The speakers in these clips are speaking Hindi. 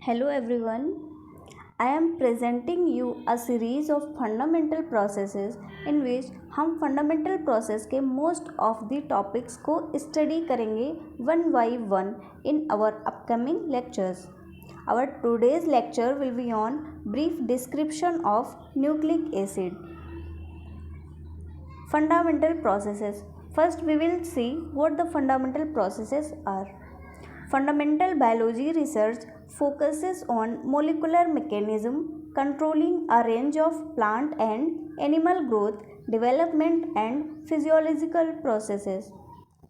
Hello everyone. I am presenting you a series of fundamental processes in which हम fundamental process के most of the topics को study करेंगे one by one in our upcoming lectures. Our today's lecture will be on brief description of nucleic acid. Fundamental processes. First we will see what the fundamental processes are. Fundamental biology research focuses on molecular mechanism controlling a range of plant and animal growth, development and physiological processes.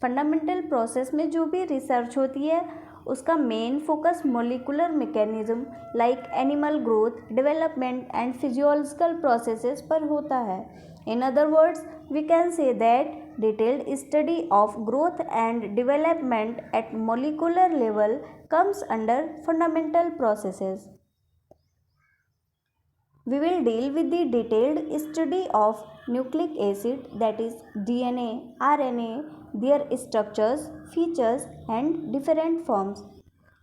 Fundamental process में जो भी रिसर्च होती है उसका main focus molecular mechanism like animal growth, development and physiological processes पर होता है. In other words we can say that detailed study of growth and development at molecular level comes under fundamental processes. We will deal with the detailed study of nucleic acid, that is DNA, RNA, their structures, features and different forms.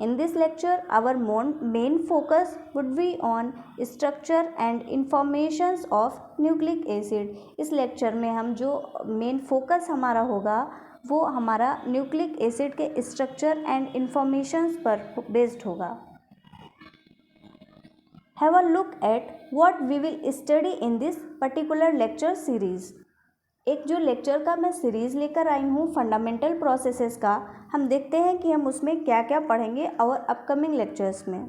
In this lecture, our main focus would be on structure and informations of nucleic acid. इस लेक्चर में हम जो मेन फोकस हमारा होगा वो हमारा न्यूक्लिक एसिड के स्ट्रक्चर एंड इंफॉर्मेशंस पर बेस्ड होगा. Have a look at what we will study in this particular lecture series. एक जो लेक्चर का मैं सीरीज़ लेकर आई हूँ फंडामेंटल प्रोसेसेस का, हम देखते हैं कि हम उसमें क्या क्या पढ़ेंगे और अपकमिंग लेक्चर्स में.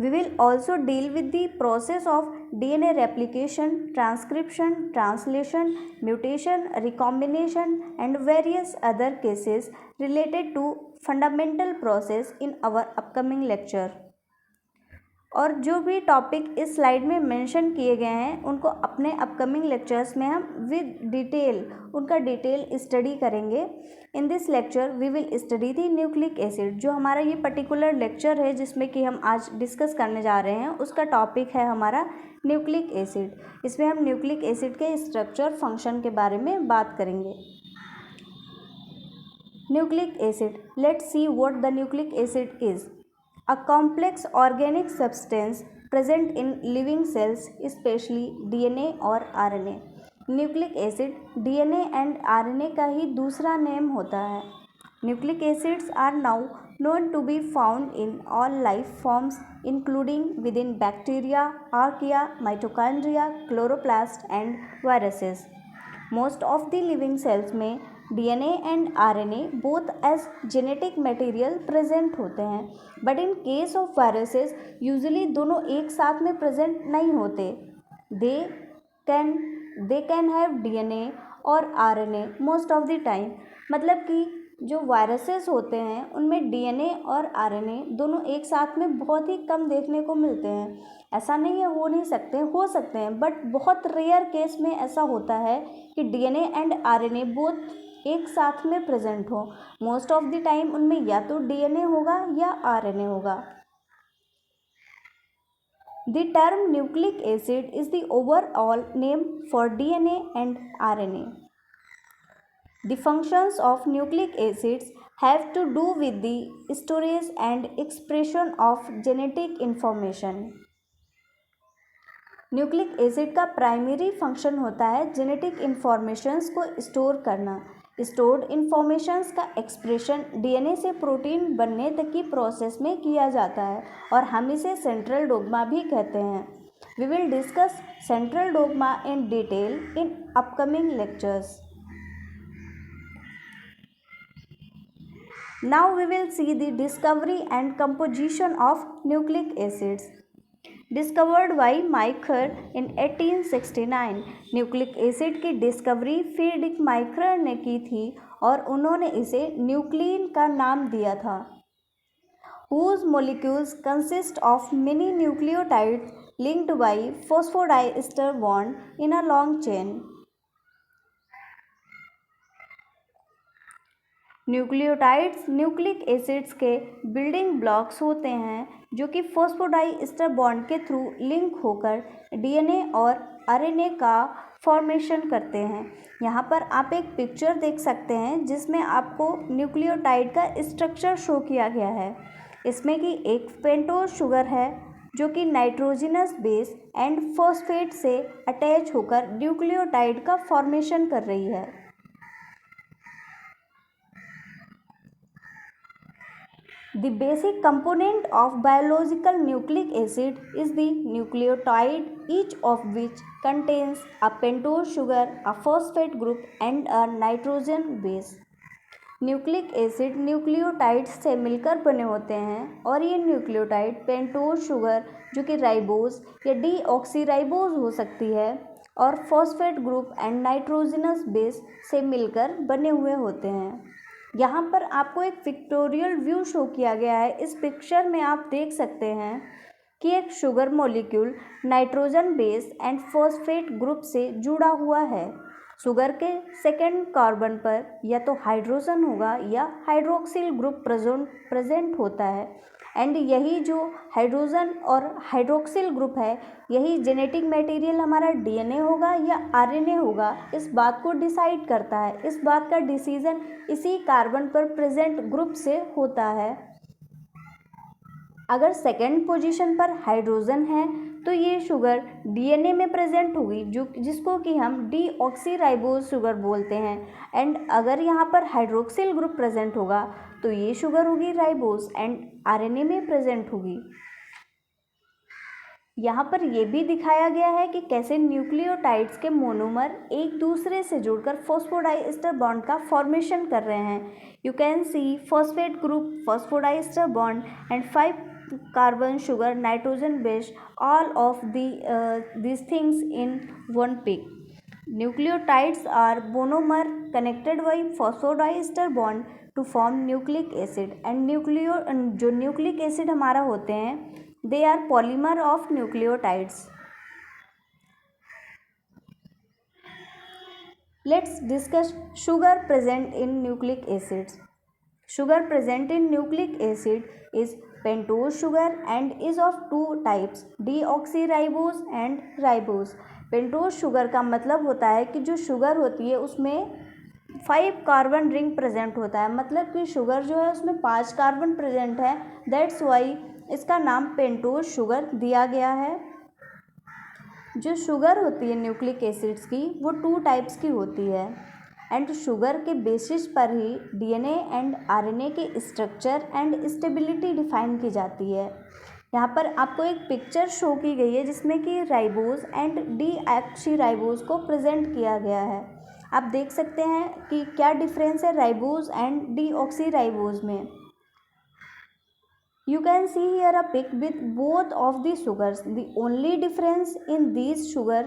We will also deal with the process of DNA replication, transcription, translation, mutation, recombination and various other cases related to fundamental process in our upcoming lecture. और जो भी टॉपिक इस स्लाइड में मेंशन किए गए हैं उनको अपने अपकमिंग लेक्चर्स में हम विद डिटेल उनका डिटेल स्टडी करेंगे. In this lecture we will study the nucleic acid. जो हमारा ये पर्टिकुलर लेक्चर है जिसमें कि हम आज डिस्कस करने जा रहे हैं उसका टॉपिक है हमारा न्यूक्लिक एसिड. इसमें हम न्यूक्लिक एसिड के स्ट्रक्चर फंक्शन के बारे में बात करेंगे. Nucleic acid. Let's see what the nucleic acid is. A complex organic substance present in living cells, especially DNA और RNA. Nucleic acid DNA and RNA का ही दूसरा नेम होता है. Nucleic acids are now known to be found in all life forms including within bacteria, archaea, mitochondria, chloroplast and viruses. Most of the living cells में DNA and RNA both as genetic material present होते हैं, but in case of viruses usually दोनों एक साथ में present नहीं होते. They can have DNA और RNA most of the time. मतलब कि जो वायरसेस होते हैं उनमें DNA और RNA दोनों एक साथ में बहुत ही कम देखने को मिलते हैं. ऐसा नहीं है हो नहीं सकते, हो सकते हैं, बट बहुत रेयर केस में ऐसा होता है कि DNA एंड RNA बोथ एक साथ में प्रेजेंट हो. मोस्ट ऑफ द टाइम उनमें या तो DNA होगा या RNA होगा. The term nucleic acid is the overall name for DNA and RNA. The functions of nucleic acids have to do with the storage and expression of genetic information. Nucleic acid का प्राइमरी फंक्शन होता है जेनेटिक इंफॉर्मेशंस को स्टोर करना. स्टोर्ड इंफॉर्मेशंस का एक्सप्रेशन DNA से प्रोटीन बनने तक की प्रोसेस में किया जाता है और हम इसे सेंट्रल डोग्मा भी कहते हैं. We will discuss central dogma in detail in upcoming lectures. Now we will see the discovery and composition of nucleic acids. Discovered by Michel in 1869. Nucleic acid की डिस्कवरी फ्रीडरिक माइकर ने की थी और उन्होंने इसे न्यूक्लिन का नाम दिया था. Whose molecules consist of many nucleotides linked by phosphodiester bond in a long chain. Nucleotides nucleic acids के बिल्डिंग ब्लॉक्स होते हैं जो कि फॉस्फोडाइएस्टर बॉन्ड के थ्रू लिंक होकर DNA और RNA का फॉर्मेशन करते हैं. यहाँ पर आप एक पिक्चर देख सकते हैं जिसमें आपको न्यूक्लियोटाइड का स्ट्रक्चर शो किया गया है. इसमें कि एक पेंटोज शुगर है जो कि नाइट्रोजनस बेस एंड फॉस्फेट से अटैच होकर न्यूक्लियोटाइड का फॉर्मेशन कर रही है। The basic component of biological nucleic acid is the nucleotide, each of which contains a pentose sugar, a phosphate group and a nitrogen base. Nucleic acid nucleotides से मिलकर बने होते हैं और ये न्यूक्लियोटाइड पेंटोज शुगर जो कि राइबोज या डीऑक्सीराइबोज हो सकती है और phosphate group and nitrogenous base से मिलकर बने हुए होते हैं। यहाँ पर आपको एक पिक्टोरियल व्यू शो किया गया है। इस पिक्चर में आप देख सकते हैं कि एक sugar molecule nitrogen base and phosphate group से जुड़ा हुआ है। शुगर के सेकेंड कार्बन पर या तो हाइड्रोजन होगा या हाइड्रोक्सिल ग्रुप प्रेजेंट होता है एंड यही जो हाइड्रोजन और हाइड्रोक्सिल ग्रुप है यही जेनेटिक मटेरियल हमारा डीएनए होगा या आरएनए होगा, इस बात को डिसाइड करता है। इस बात का डिसीजन इसी कार्बन पर प्रेजेंट ग्रुप से होता है। अगर सेकेंड पोजीशन पर हाइड्रोजन है तो ये शुगर डीएनए में प्रेजेंट होगी जो जिसको कि हम डीऑक्सीराइबोज शुगर बोलते हैं एंड अगर यहाँ पर हाइड्रोक्सिल ग्रुप प्रेजेंट होगा तो ये शुगर होगी राइबोज एंड आरएनए में प्रेजेंट होगी। यहाँ पर ये भी दिखाया गया है कि कैसे न्यूक्लियोटाइड्स के मोनोमर एक दूसरे से जुड़कर फॉस्फोडाइएस्टर बॉन्ड का फॉर्मेशन कर रहे हैं। You can see phosphate group, phosphodiester bond and 5 carbon sugar nitrogen base, all of these things in one peak. Nucleotides are monomer connected by phosphodiester bond to form nucleic acid and जो nucleic acid हमारा होते हैं they are polymer of nucleotides. Let's discuss sugar present in nucleic acids. Sugar present in nucleic acid is pentose sugar and is of two types, deoxyribose and ribose. Pentose sugar का मतलब होता है कि जो शुगर होती है उसमें 5 कार्बन रिंग प्रेजेंट होता है, मतलब कि शुगर जो है उसमें 5 कार्बन प्रेजेंट है, दैट्स वाई इसका नाम पेंटोज शुगर दिया गया है। जो शुगर होती है न्यूक्लिक एसिड्स की वो 2 टाइप्स की होती है एंड शुगर के बेसिस पर ही डीएनए एंड आरएनए के स्ट्रक्चर एंड स्टेबिलिटी डिफाइन की जाती है। यहाँ पर आपको एक पिक्चर शो की गई है जिसमें कि राइबोज एंड डीऑक्सीराइबोज को प्रेजेंट किया गया है। आप देख सकते हैं कि क्या डिफरेंस है राइबोज एंड डीऑक्सीराइबोज में। You can see here a pic with both of the sugars. The only difference in these sugar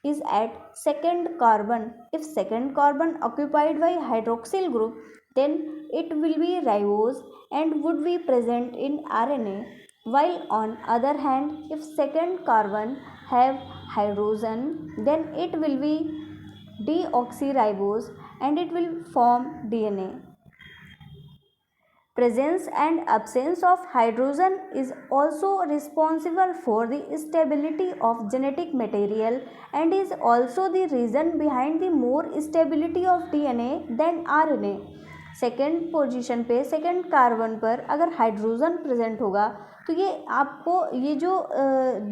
is at second carbon. If second carbon occupied by hydroxyl group, then it will be ribose and would be present in RNA. While on other hand, if second carbon have hydrogen, then it will be deoxyribose and it will form DNA. Presence and absence of hydrogen is also responsible for the stability of genetic material and is also the reason behind the more stability of DNA than RNA. Second position पे सेकेंड कार्बन पर अगर हाइड्रोजन प्रेजेंट होगा तो ये आपको ये जो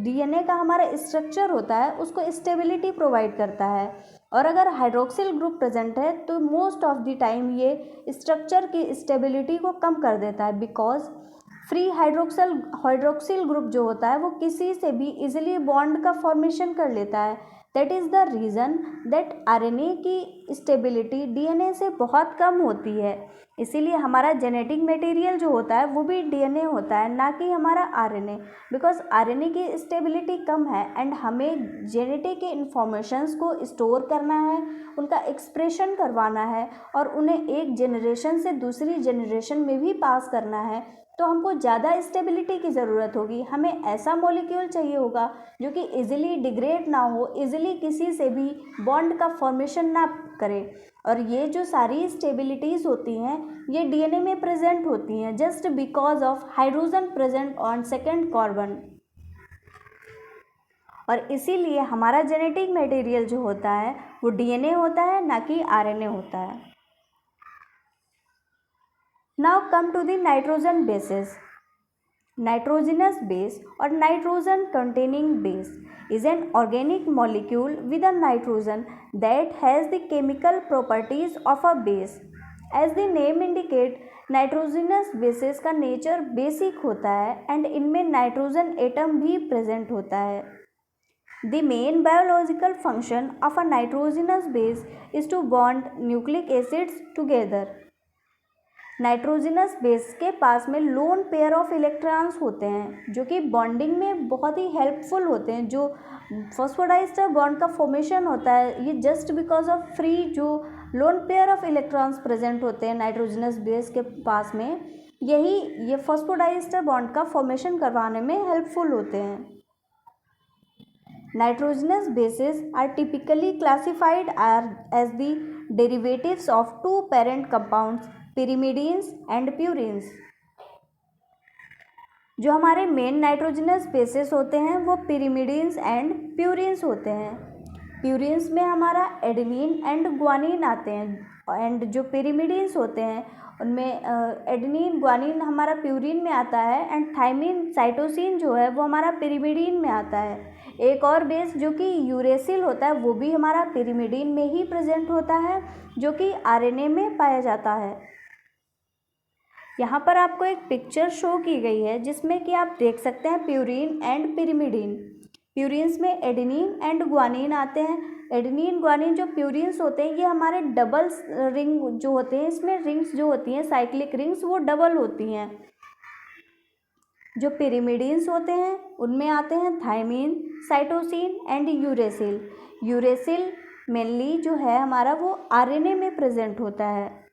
डीएनए का हमारा स्ट्रक्चर होता है उसको स्टेबिलिटी प्रोवाइड करता है और अगर हाइड्रोक्सिल ग्रुप प्रेजेंट है तो मोस्ट ऑफ द टाइम ये स्ट्रक्चर की स्टेबिलिटी को कम कर देता है बिकॉज फ्री हाइड्रोक्सिल ग्रुप जो होता है वो किसी से भी इजीली बॉन्ड का फॉर्मेशन कर लेता है। That is the reason that RNA की स्टेबिलिटी डीएनए से बहुत कम होती है। इसीलिए हमारा जेनेटिक मटेरियल जो होता है वो भी डीएनए होता है, ना कि हमारा आरएनए, बिकॉज आरएनए की स्टेबिलिटी कम है एंड हमें जेनेटिक के इंफॉर्मेशंस को स्टोर करना है, उनका एक्सप्रेशन करवाना है और उन्हें एक जनरेशन से दूसरी जनरेशन में भी पास करना है, तो हमको ज़्यादा स्टेबिलिटी की ज़रूरत होगी। हमें ऐसा मॉलिक्यूल चाहिए होगा जो कि इजीली डिग्रेड ना हो, इजीली किसी से भी बॉन्ड का फॉर्मेशन ना करे। और ये जो सारी स्टेबिलिटीज़ होती हैं ये डीएनए में प्रेजेंट होती हैं just because of hydrogen present on second carbon. और इसीलिए हमारा जेनेटिक मटेरियल जो होता है वो डीएनए होता है, ना कि आरएनए होता है। Now come to the nitrogen bases. Nitrogenous base और nitrogen containing base is an organic molecule with a nitrogen that has the chemical properties of a base. As the name indicate, nitrogenous bases का नेचर बेसिक होता है एंड इनमें नाइट्रोजन एटम भी प्रेजेंट होता है. The main biological function of a nitrogenous base is to bond nucleic acids together. Nitrogenous base के पास में लोन पेयर ऑफ इलेक्ट्रॉन्स होते हैं जो कि बॉन्डिंग में बहुत ही हेल्पफुल होते हैं. जो फॉस्फोडाइस्टर बॉन्ड का फॉर्मेशन होता है ये जस्ट बिकॉज ऑफ फ्री जो lone pair of electrons present होते हैं नाइट्रोजनस बेस के पास में, यही ये फॉस्फोडाइस्टर बॉन्ड का फॉर्मेशन करवाने में हेल्पफुल होते हैं. Nitrogenous bases are typically classified as the derivatives of two parent compounds pyrimidines and purines. जो हमारे मेन नाइट्रोजनस बेसेस होते हैं वो pyrimidines एंड प्यूरिन्स होते हैं. प्यूरिन्स में हमारा एडेनिन एंड ग्वानिन आते हैं एंड जो pyrimidines होते हैं उनमें एडेनिन ग्वानिन हमारा प्यूरिन में आता है एंड थाइमिन साइटोसिन जो है वो हमारा pyrimidine में आता है. एक और बेस जो कि यूरेसिल होता है वो भी हमारा pyrimidine में ही प्रेजेंट होता है जो कि आरएनए में पाया जाता है. यहाँ पर आपको एक पिक्चर शो की गई है जिसमें कि आप देख सकते हैं प्यूरिन एंड pyrimidine. प्यूरिन्स में एडेनिन एंड ग्वानिन आते हैं. एडेनिन ग्वानिन जो प्यूरिन्स होते हैं ये हमारे डबल रिंग जो होते हैं, इसमें रिंग्स जो होती हैं साइक्लिक रिंग्स वो डबल होती हैं. जो pyrimidines होते हैं उनमें आते हैं thymine, cytosine and uracil. Uracil mainly जो है हमारा वो आरएनए में प्रेजेंट होता है.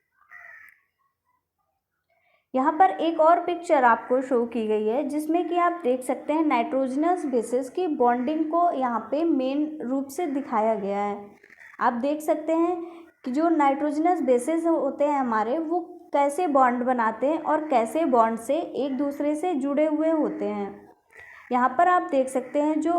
यहाँ पर एक और पिक्चर आपको शो की गई है जिसमें कि आप देख सकते हैं नाइट्रोजनस बेसेस की बॉन्डिंग को यहाँ पे मेन रूप से दिखाया गया है. आप देख सकते हैं कि जो नाइट्रोजनस बेसेस होते हैं हमारे वो कैसे बॉन्ड बनाते हैं और कैसे बॉन्ड से एक दूसरे से जुड़े हुए होते हैं. यहाँ पर आप देख सकते हैं जो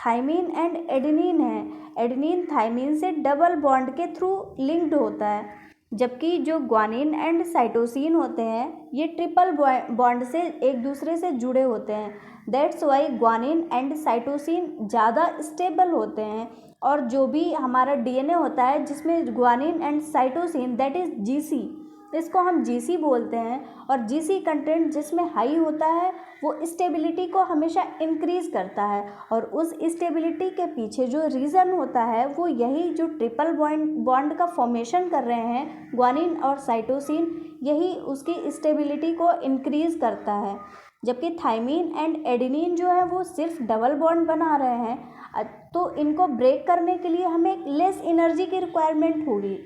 थाइमिन एंड एडेनिन है, एडेनिन थाइमिन से डबल बॉन्ड के थ्रू लिंक्ड होता है, जबकि जो ग्वानिन एंड साइटोसिन होते हैं ये ट्रिपल बॉन्ड से एक दूसरे से जुड़े होते हैं. That's why guanine and cytosine ज़्यादा स्टेबल होते हैं. और जो भी हमारा डीएनए होता है जिसमें guanine and cytosine that is GC, इसको हम जीसी बोलते हैं. और जीसी कंटेंट जिसमें हाई होता है वो स्टेबिलिटी को हमेशा इंक्रीज़ करता है. और उस स्टेबिलिटी के पीछे जो रीज़न होता है वो यही जो ट्रिपल बॉन्ड का फॉर्मेशन कर रहे हैं ग्वानिन और साइटोसिन, यही उसकी स्टेबिलिटी को इंक्रीज़ करता है. जबकि थाइमिन एंड एडेनिन जो है वो सिर्फ डबल बॉन्ड बना रहे हैं, तो इनको ब्रेक करने के लिए हमें लेस एनर्जी की रिक्वायरमेंट होगी.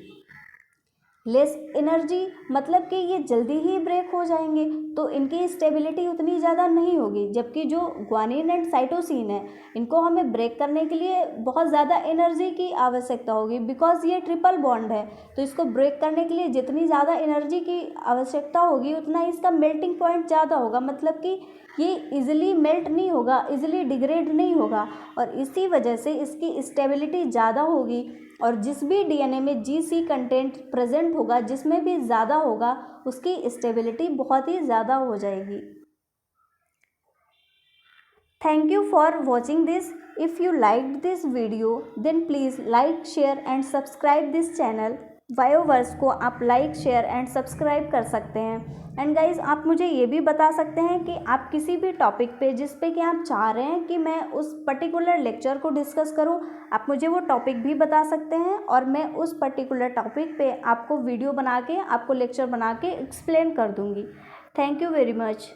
लेस एनर्जी मतलब कि ये जल्दी ही ब्रेक हो जाएंगे तो इनकी स्टेबिलिटी उतनी ज़्यादा नहीं होगी. जबकि जो ग्वानिन एंड साइटोसिन है इनको हमें ब्रेक करने के लिए बहुत ज़्यादा एनर्जी की आवश्यकता होगी बिकॉज ये ट्रिपल बॉन्ड है. तो इसको ब्रेक करने के लिए जितनी ज़्यादा एनर्जी की आवश्यकता होगी उतना इसका मेल्टिंग पॉइंट ज़्यादा होगा, मतलब कि ये इजीली मेल्ट नहीं होगा, इजीली डिग्रेड नहीं होगा. और इसी वजह से इसकी स्टेबिलिटी ज़्यादा होगी. और जिस भी डीएनए में जीसी कंटेंट प्रेजेंट होगा जिसमें भी ज़्यादा होगा उसकी स्टेबिलिटी बहुत ही ज़्यादा हो जाएगी. Thank you for watching this. If you liked this video then please like, share and subscribe this channel. Bioverse को आप लाइक, शेयर एंड सब्सक्राइब कर सकते हैं. एंड गाइज आप मुझे ये भी बता सकते हैं कि आप किसी भी टॉपिक पे जिस पे कि आप चाह रहे हैं कि मैं उस पर्टिकुलर लेक्चर को डिस्कस करूं, आप मुझे वो टॉपिक भी बता सकते हैं और मैं उस पर्टिकुलर टॉपिक पे आपको वीडियो बना के, आपको लेक्चर बना के एक्सप्लेन कर दूंगी. Thank you very much.